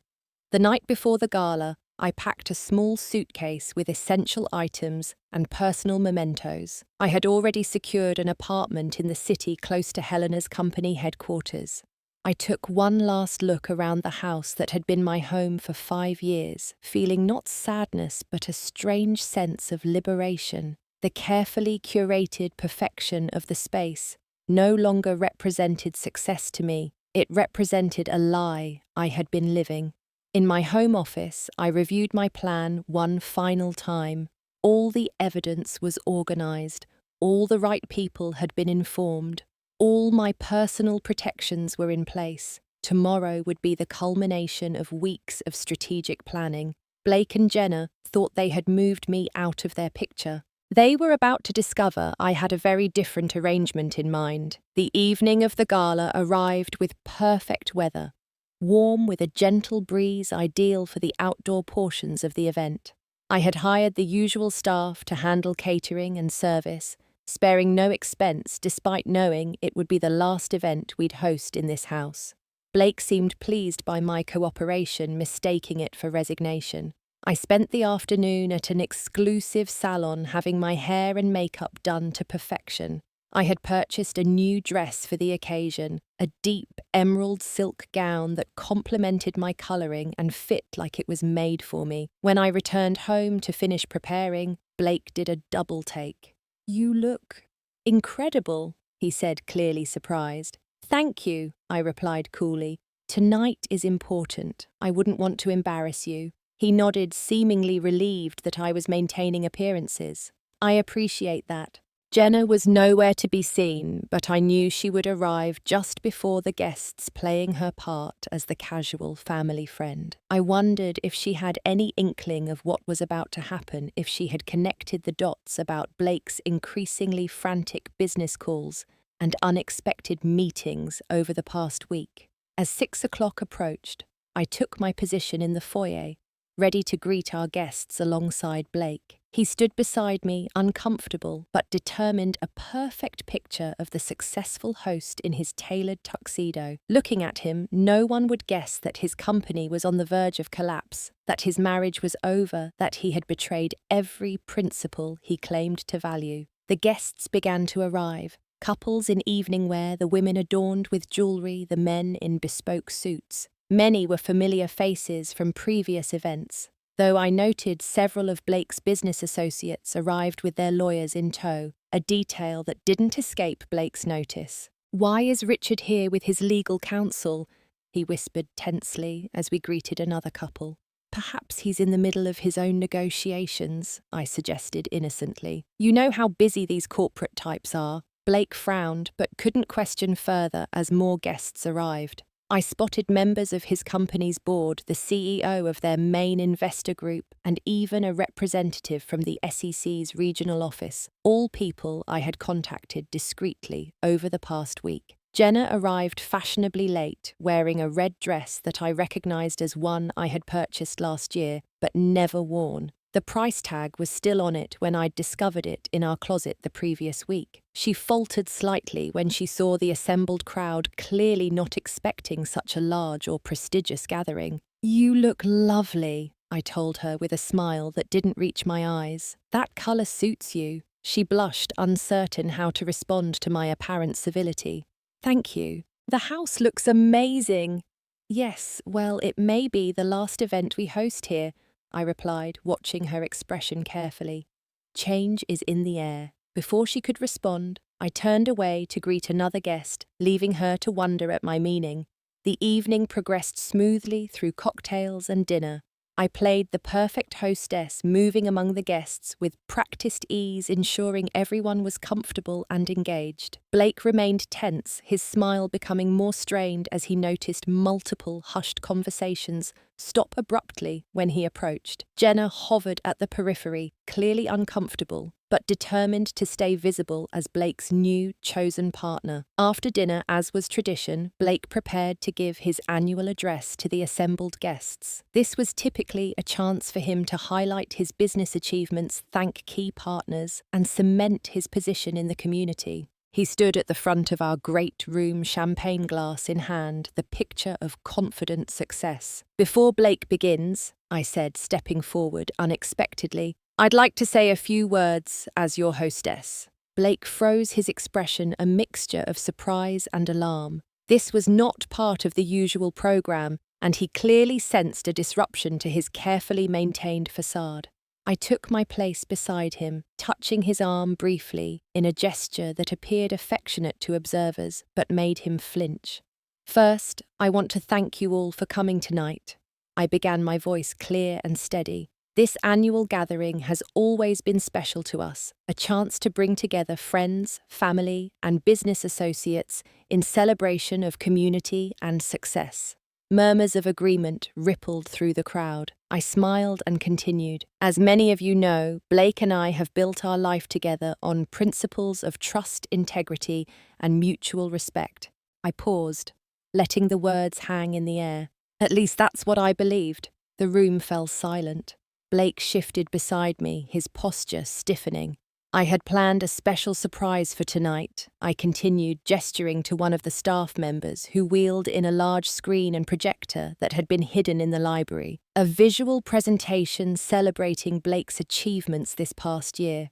The night before the gala, I packed a small suitcase with essential items and personal mementos. I had already secured an apartment in the city close to Helena's company headquarters. I took one last look around the house that had been my home for 5 years, feeling not sadness but a strange sense of liberation. The carefully curated perfection of the space no longer represented success to me. It represented a lie I had been living. In my home office, I reviewed my plan one final time. All the evidence was organized. All the right people had been informed. All my personal protections were in place. Tomorrow would be the culmination of weeks of strategic planning. Blake and Jenna thought they had moved me out of their picture. They were about to discover I had a very different arrangement in mind. The evening of the gala arrived with perfect weather, warm with a gentle breeze ideal for the outdoor portions of the event. I had hired the usual staff to handle catering and service, sparing no expense despite knowing it would be the last event we'd host in this house. Blake seemed pleased by my cooperation, mistaking it for resignation. I spent the afternoon at an exclusive salon having my hair and makeup done to perfection. I had purchased a new dress for the occasion, a deep emerald silk gown that complemented my colouring and fit like it was made for me. When I returned home to finish preparing, Blake did a double take. "You look incredible," he said, clearly surprised. "Thank you," I replied coolly. "Tonight is important. I wouldn't want to embarrass you." He nodded, seemingly relieved that I was maintaining appearances. I appreciate that. Jenna was nowhere to be seen, but I knew she would arrive just before the guests, playing her part as the casual family friend. I wondered if she had any inkling of what was about to happen, if she had connected the dots about Blake's increasingly frantic business calls and unexpected meetings over the past week. As 6 o'clock approached, I took my position in the foyer, ready to greet our guests alongside Blake. He stood beside me, uncomfortable but determined, a perfect picture of the successful host in his tailored tuxedo. Looking at him, no one would guess that his company was on the verge of collapse, that his marriage was over, that he had betrayed every principle he claimed to value. The guests began to arrive, couples in evening wear, the women adorned with jewelry, the men in bespoke suits. Many were familiar faces from previous events, though I noted several of Blake's business associates arrived with their lawyers in tow, a detail that didn't escape Blake's notice. "Why is Richard here with his legal counsel?" he whispered tensely as we greeted another couple. "Perhaps he's in the middle of his own negotiations," I suggested innocently. "You know how busy these corporate types are." Blake frowned, but couldn't question further as more guests arrived. I spotted members of his company's board, the CEO of their main investor group, and even a representative from the SEC's regional office, all people I had contacted discreetly over the past week. Jenna arrived fashionably late, wearing a red dress that I recognized as one I had purchased last year, but never worn. The price tag was still on it when I'd discovered it in our closet the previous week. She faltered slightly when she saw the assembled crowd, clearly not expecting such a large or prestigious gathering. "You look lovely," I told her with a smile that didn't reach my eyes. "That colour suits you." She blushed, uncertain how to respond to my apparent civility. "Thank you. The house looks amazing." "Yes, well, it may be the last event we host here," I replied, watching her expression carefully. Change is in the air. Before she could respond, I turned away to greet another guest, leaving her to wonder at my meaning. The evening progressed smoothly through cocktails and dinner. I played the perfect hostess, moving among the guests with practiced ease, ensuring everyone was comfortable and engaged. Blake remained tense, his smile becoming more strained as he noticed multiple hushed conversations stop abruptly when he approached. Jenna hovered at the periphery, clearly uncomfortable, but determined to stay visible as Blake's new chosen partner. After dinner, as was tradition, Blake prepared to give his annual address to the assembled guests. This was typically a chance for him to highlight his business achievements, thank key partners, and cement his position in the community. He stood at the front of our great room, champagne glass in hand, the picture of confident success. "Before Blake begins," I said, stepping forward unexpectedly, "I'd like to say a few words as your hostess." Blake froze, his expression a mixture of surprise and alarm. This was not part of the usual program, and he clearly sensed a disruption to his carefully maintained facade. I took my place beside him, touching his arm briefly in a gesture that appeared affectionate to observers but made him flinch. "First, I want to thank you all for coming tonight." I began, my voice clear and steady. "This annual gathering has always been special to us, a chance to bring together friends, family, and business associates in celebration of community and success." Murmurs of agreement rippled through the crowd. I smiled and continued. "As many of you know, Blake and I have built our life together on principles of trust, integrity, and mutual respect." I paused, letting the words hang in the air. At least that's what I believed. The room fell silent. Blake shifted beside me, his posture stiffening. "I had planned a special surprise for tonight," I continued, gesturing to one of the staff members who wheeled in a large screen and projector that had been hidden in the library. "A visual presentation celebrating Blake's achievements this past year."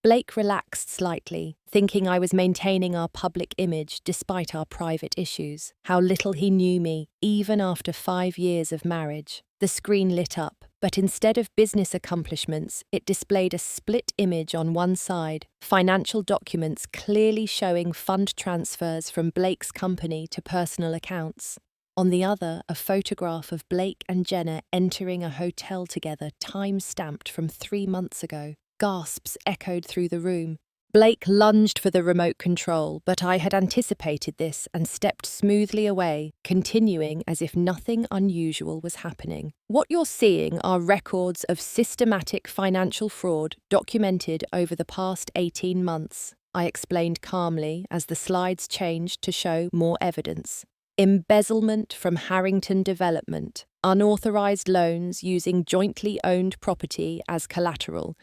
Blake relaxed slightly, thinking I was maintaining our public image despite our private issues. How little he knew me, even after 5 years of marriage. The screen lit up, but instead of business accomplishments, it displayed a split image on one side, financial documents clearly showing fund transfers from Blake's company to personal accounts. On the other, a photograph of Blake and Jenna entering a hotel together, time-stamped from 3 months ago. Gasps echoed through the room. Blake lunged for the remote control, but I had anticipated this and stepped smoothly away, continuing as if nothing unusual was happening. What you're seeing are records of systematic financial fraud documented over the past 18 months, I explained calmly as the slides changed to show more evidence. Embezzlement from Harrington Development, unauthorized loans using jointly owned property as collateral,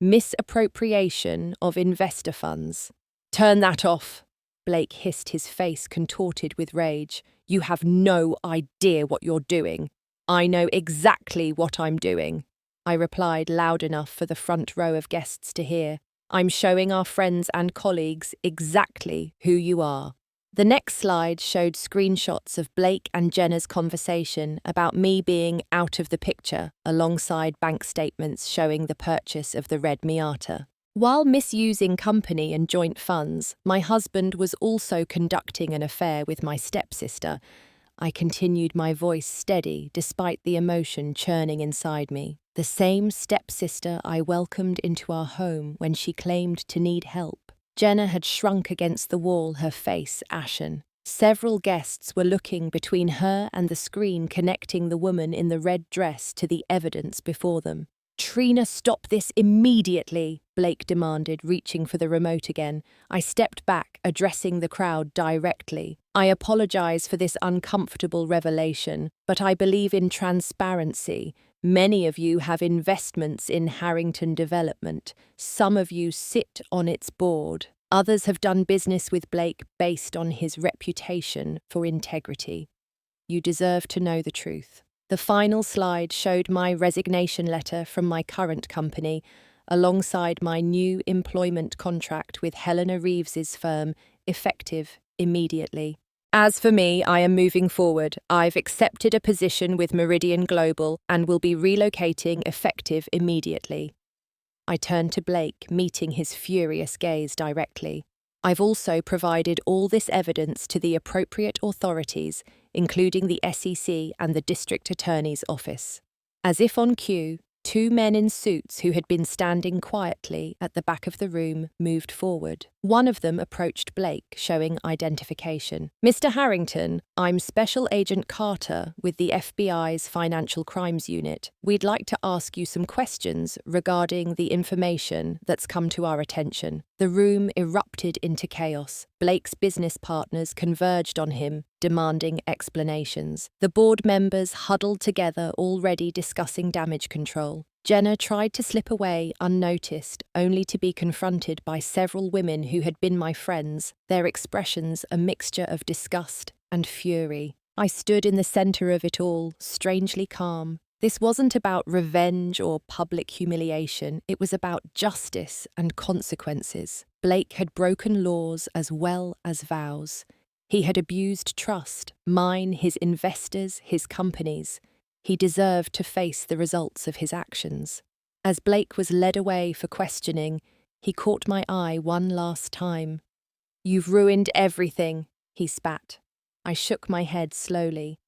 misappropriation of investor funds. Turn that off, Blake hissed, his face contorted with rage. You have no idea what you're doing. I know exactly what I'm doing, I replied loud enough for the front row of guests to hear. I'm showing our friends and colleagues exactly who you are. The next slide showed screenshots of Blake and Jenna's conversation about me being out of the picture, alongside bank statements showing the purchase of the red Miata. While misusing company and joint funds, my husband was also conducting an affair with my stepsister. I continued, my voice steady despite the emotion churning inside me. The same stepsister I welcomed into our home when she claimed to need help. Jenna had shrunk against the wall, her face ashen. Several guests were looking between her and the screen connecting the woman in the red dress to the evidence before them. Trina, stop this immediately, Blake demanded, reaching for the remote again. I stepped back, addressing the crowd directly. I apologize for this uncomfortable revelation, but I believe in transparency. Many of you have investments in Harrington Development. Some of you sit on its board. Others have done business with Blake based on his reputation for integrity. You deserve to know the truth. The final slide showed my resignation letter from my current company, alongside my new employment contract with Helena Reeves's firm, effective immediately. As for me, I am moving forward. I've accepted a position with Meridian Global and will be relocating effective immediately. I turned to Blake, meeting his furious gaze directly. I've also provided all this evidence to the appropriate authorities, including the SEC and the District Attorney's Office. As if on cue, two men in suits who had been standing quietly at the back of the room moved forward. One of them approached Blake, showing identification. Mr. Harrington, I'm Special Agent Carter with the FBI's Financial Crimes Unit. We'd like to ask you some questions regarding the information that's come to our attention. The room erupted into chaos. Blake's business partners converged on him, demanding explanations. The board members huddled together, already discussing damage control. Jenna tried to slip away unnoticed, only to be confronted by several women who had been my friends, their expressions a mixture of disgust and fury. I stood in the center of it all, strangely calm. This wasn't about revenge or public humiliation, it was about justice and consequences. Blake had broken laws as well as vows. He had abused trust, mine, his investors, his companies. He deserved to face the results of his actions. As Blake was led away for questioning, he caught my eye one last time. You've ruined everything, he spat. I shook my head slowly.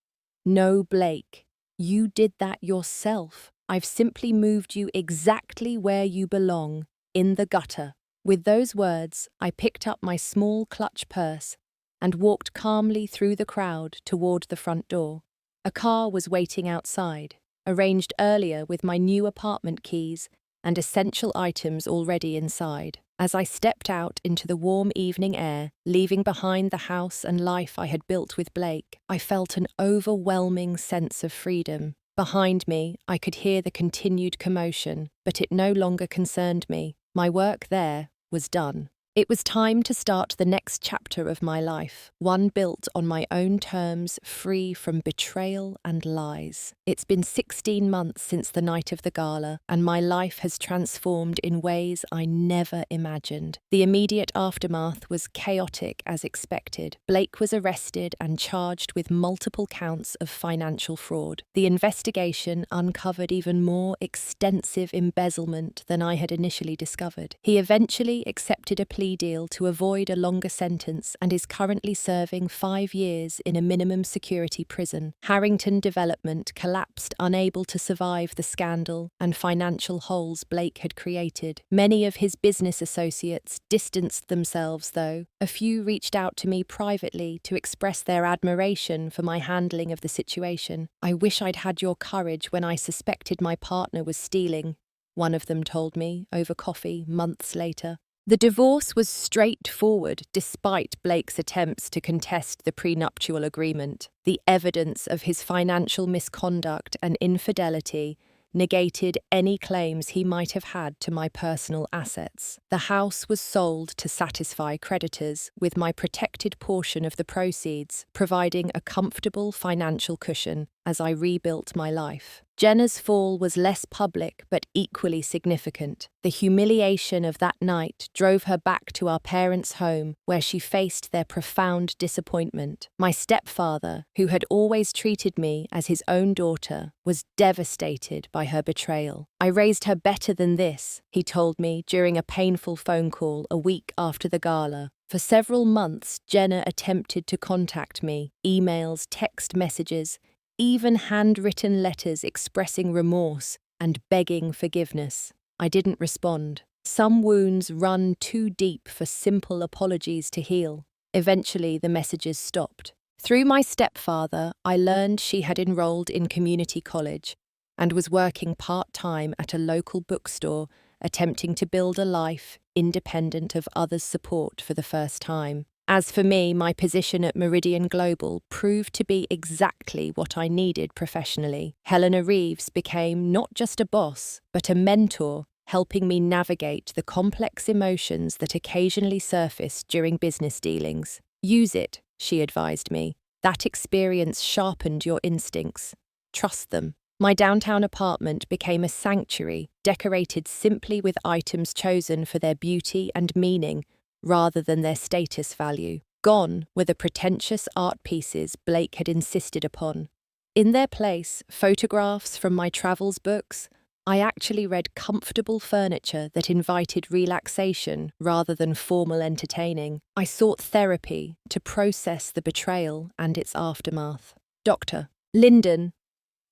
No, Blake. You did that yourself. I've simply moved you exactly where you belong, in the gutter. With those words, I picked up my small clutch purse and walked calmly through the crowd toward the front door. A car was waiting outside, arranged earlier with my new apartment keys and essential items already inside. As I stepped out into the warm evening air, leaving behind the house and life I had built with Blake, I felt an overwhelming sense of freedom. Behind me, I could hear the continued commotion, but it no longer concerned me. My work there was done. It was time to start the next chapter of my life, one built on my own terms, free from betrayal and lies. It's been 16 months since the night of the gala, and my life has transformed in ways I never imagined. The immediate aftermath was chaotic as expected. Blake was arrested and charged with multiple counts of financial fraud. The investigation uncovered even more extensive embezzlement than I had initially discovered. He eventually accepted a plea plea deal to avoid a longer sentence and is currently serving 5 years in a minimum security prison. Harrington Development collapsed, unable to survive the scandal and financial holes Blake had created. Many of his business associates distanced themselves, though. A few reached out to me privately to express their admiration for my handling of the situation. "I wish I'd had your courage when I suspected my partner was stealing," one of them told me over coffee months later. The divorce was straightforward despite Blake's attempts to contest the prenuptial agreement. The evidence of his financial misconduct and infidelity negated any claims he might have had to my personal assets. The house was sold to satisfy creditors, with my protected portion of the proceeds providing a comfortable financial cushion as I rebuilt my life. Jenna's fall was less public but equally significant. The humiliation of that night drove her back to our parents' home, where she faced their profound disappointment. My stepfather, who had always treated me as his own daughter, was devastated by her betrayal. "I raised her better than this," he told me during a painful phone call a week after the gala. For several months, Jenna attempted to contact me, emails, text messages, even handwritten letters expressing remorse and begging forgiveness. I didn't respond. Some wounds run too deep for simple apologies to heal. Eventually, the messages stopped. Through my stepfather, I learned she had enrolled in community college and was working part-time at a local bookstore, attempting to build a life independent of others' support for the first time. As for me, my position at Meridian Global proved to be exactly what I needed professionally. Helena Reeves became not just a boss, but a mentor, helping me navigate the complex emotions that occasionally surface during business dealings. "Use it," she advised me. "That experience sharpened your instincts. Trust them." My downtown apartment became a sanctuary, decorated simply with items chosen for their beauty and meaning, rather than their status value. Gone were the pretentious art pieces Blake had insisted upon. In their place, photographs from my travels books, I actually read comfortable furniture that invited relaxation rather than formal entertaining. I sought therapy to process the betrayal and its aftermath. Dr. Lyndon,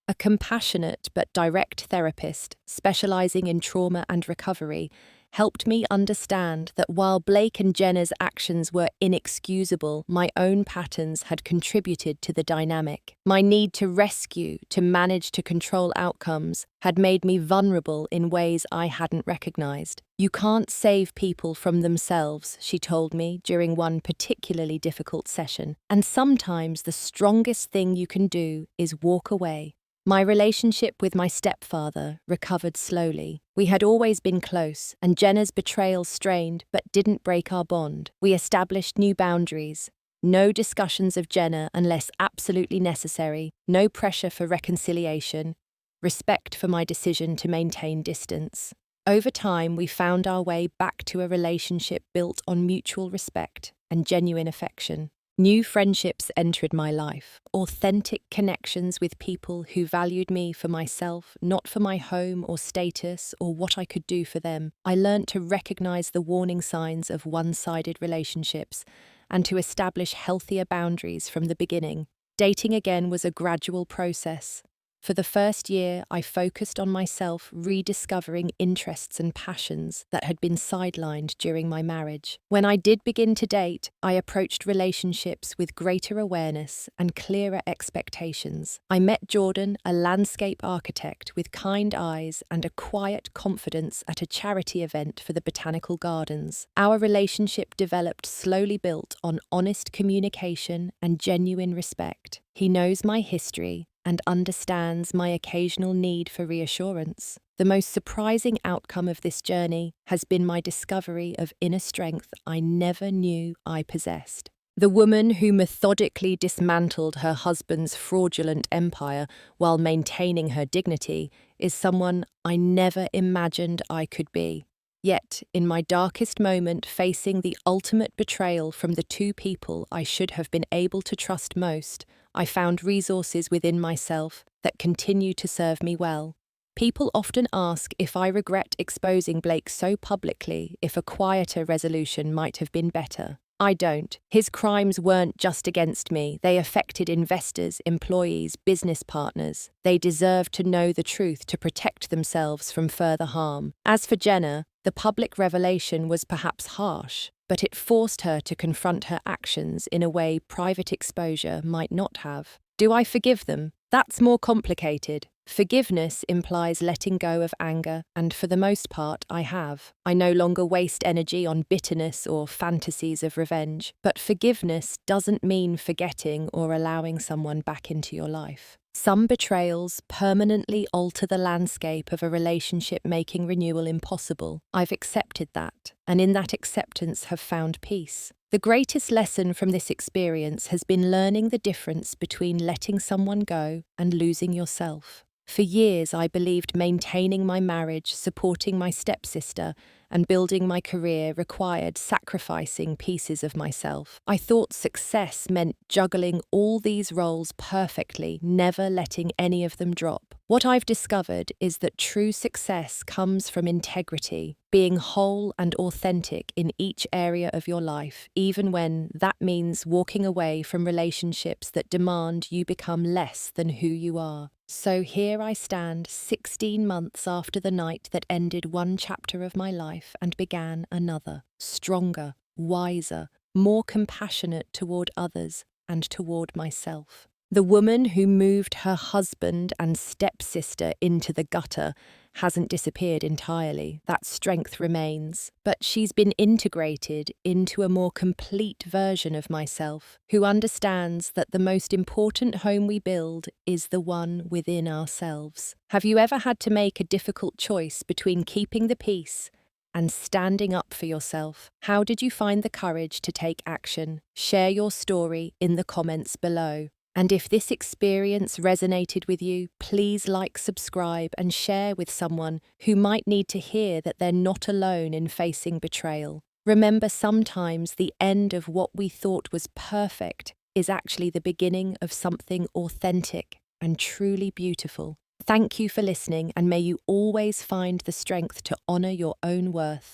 a compassionate but direct therapist specializing in trauma and recovery, helped me understand that while Blake and Jenna's actions were inexcusable, my own patterns had contributed to the dynamic. My need to rescue, to manage, to control outcomes had made me vulnerable in ways I hadn't recognized. "You can't save people from themselves," she told me during one particularly difficult session, "and sometimes the strongest thing you can do is walk away." My relationship with my stepfather recovered slowly. We had always been close, and Jenna's betrayal strained but didn't break our bond. We established new boundaries. No discussions of Jenna unless absolutely necessary, no pressure for reconciliation, respect for my decision to maintain distance. Over time, we found our way back to a relationship built on mutual respect and genuine affection. New friendships entered my life, authentic connections with people who valued me for myself, not for my home or status or what I could do for them. I learned to recognize the warning signs of one-sided relationships and to establish healthier boundaries from the beginning. Dating again was a gradual process. For the first year, I focused on myself, rediscovering interests and passions that had been sidelined during my marriage. When I did begin to date, I approached relationships with greater awareness and clearer expectations. I met Jordan, a landscape architect with kind eyes and a quiet confidence at a charity event for the Botanical Gardens. Our relationship developed, slowly built on honest communication and genuine respect. He knows my history and understands my occasional need for reassurance. The most surprising outcome of this journey has been my discovery of inner strength I never knew I possessed. The woman who methodically dismantled her husband's fraudulent empire while maintaining her dignity is someone I never imagined I could be. Yet, in my darkest moment, facing the ultimate betrayal from the two people I should have been able to trust most, I found resources within myself that continue to serve me well. People often ask if I regret exposing Blake so publicly, if a quieter resolution might have been better. I don't. His crimes weren't just against me. They affected investors, employees, business partners. They deserved to know the truth to protect themselves from further harm. As for Jenna, the public revelation was perhaps harsh, but it forced her to confront her actions in a way private exposure might not have. Do I forgive them? That's more complicated. Forgiveness implies letting go of anger, and for the most part, I have. I no longer waste energy on bitterness or fantasies of revenge. But forgiveness doesn't mean forgetting or allowing someone back into your life. Some betrayals permanently alter the landscape of a relationship, making renewal impossible. I've accepted that, and in that acceptance have found peace. The greatest lesson from this experience has been learning the difference between letting someone go and losing yourself. For years, I believed maintaining my marriage, supporting my stepsister, and building my career required sacrificing pieces of myself. I thought success meant juggling all these roles perfectly, never letting any of them drop. What I've discovered is that true success comes from integrity, being whole and authentic in each area of your life, even when that means walking away from relationships that demand you become less than who you are. So here I stand, 16 months after the night that ended one chapter of my life and began another, stronger, wiser, more compassionate toward others and toward myself. The woman who moved her husband and stepsister into the gutter hasn't disappeared entirely. That strength remains, but she's been integrated into a more complete version of myself, who understands that the most important home we build is the one within ourselves. Have you ever had to make a difficult choice between keeping the peace and standing up for yourself? How did you find the courage to take action? Share your story in the comments below. And if this experience resonated with you, please like, subscribe, and share with someone who might need to hear that they're not alone in facing betrayal. Remember, sometimes the end of what we thought was perfect is actually the beginning of something authentic and truly beautiful. Thank you for listening, and may you always find the strength to honor your own worth.